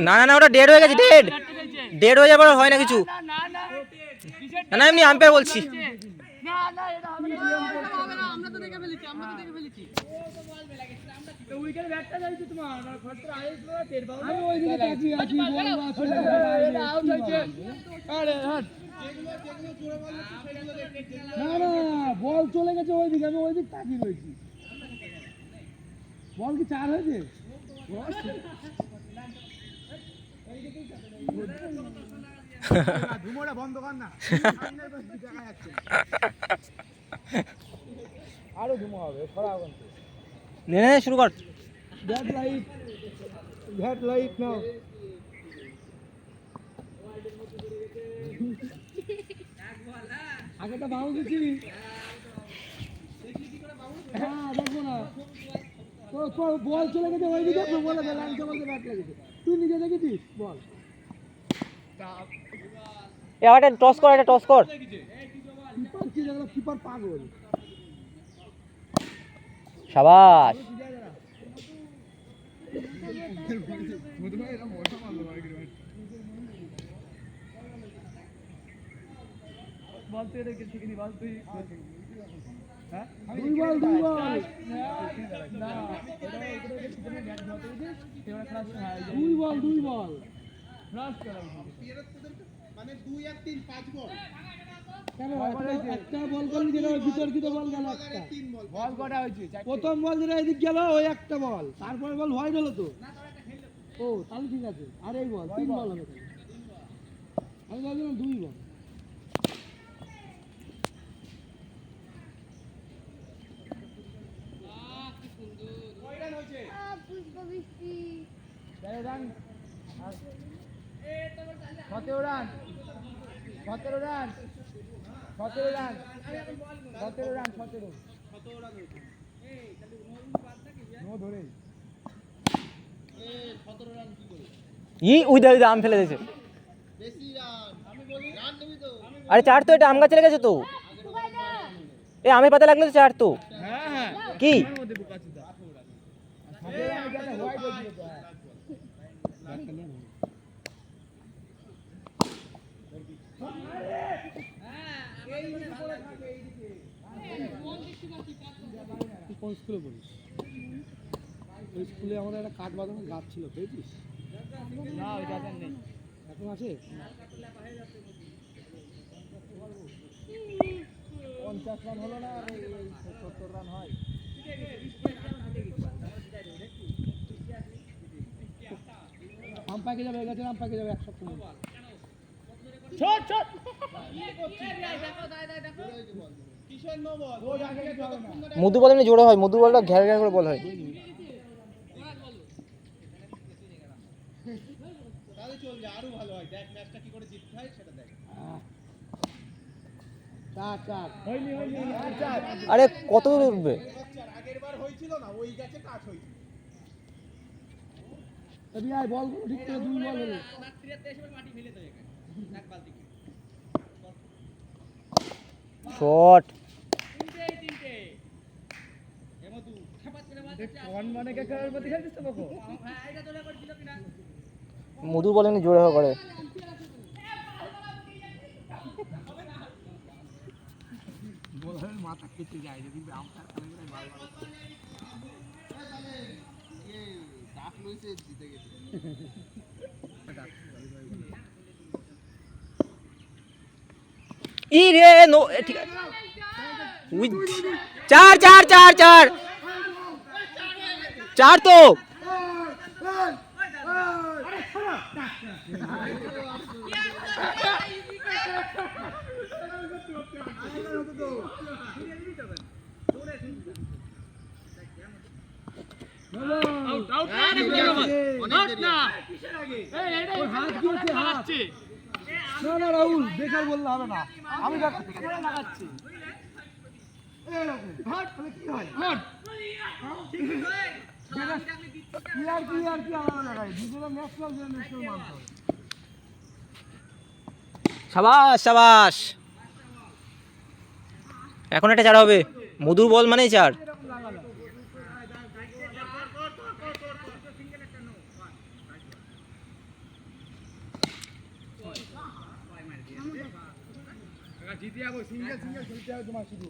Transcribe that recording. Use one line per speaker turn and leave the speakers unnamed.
না না না, ওটা ডেড হয়ে গেছে, ডেড ডেড হয়ে যাবার হয় না কিছু। না না, এমনি আম্পায়ার বলছি।
বল চলে গেছে ওইদিকে, আমি ওইদিক তাকিয়ে রয়েছি। বল কি 4 হয়েছে? ধুমোটা বন্ধ কর না, আরো ধুমো হবে।
নে নে, শুরু কর।
That light now. আগেটা বাউল দিছি। হ্যাঁ দেখবো না, তো বল চলে গেছে ওইদিকে, বলে দে লাইন বলতে ব্যাট লেগেছে। তুই নিজে দেখেছিস বল?
এটা টস কর, এটা টস কর।
কিপার কি দেখলো, কিপার পাগল।
শাবাশ।
বলতে রেখে ঠিক নি, বল তুই হ্যাঁ দুই বল মানে 2 আর 3 5 বল। কেন একটা বল করলি, যেটা বিতর্কিত বল গেল একটা। বল কটা হয়েছে? প্রথম বল যেটা এদিক গেল ওই একটা বল, তারপরে বল হোয়াইট হলো তো। ও তাহলে ঠিক আছে, আর এই বল 3 বল হবে। আমি ভাবলাম 2 বল।
আম ফেলে দিয়েছে। আরে 4 তো, এটা আম গাছে লেগেছে তো। এ আমের পাতা লাগলে তো 4 তো। কি
কোন স্কুলে পড়িস? ওই স্কুলে আমাদের একটা কাঠ বাঁধানো গাছ ছিল, পেয়েছিস? না ওই গাছ নেই, এখন আছে। 50 রান হলো না, 70 রান হয়। আম্পাকে যাবে, গাছের আম্পাকে যাবে 1 সপ্তাহ। ছোট ছোট
মধু বল এমনি জোরে হয়, মধু বলটা ঘের ঘের করে বল হয়।
তাহলে চল যা, আরো ভালো হয়। দেখ ম্যাচটা কি করে জিততে হয় সেটা দেখ। 4 হয়নি হয়নি 4।
আরে কত দূর উঠবে?
আগের বার হয়েছিল না, ওই গাছে টাচ হয়েছিল। তবে আয় বল ঠিক করে 2 বল হলো। মাটি ফেলে তো এখানে এক বালতি
শট। মধু বলেন জোরে হয়ে করে।
মাথা কেটে যায় যদি
ই রে নো, ঠিক আছে। 4 4 4 4 4 তো।
না রাহুল, বেকার বললে হবে না। আমি লাগাচ্ছি কি হয়?
সাবাস সাবাস। এখন এটা 4 হবে, মধুর বল মানেই 4।
জিতে যাবো সিঙ্গেল সিঙ্গেল খেলতে হবে তোমার শুধু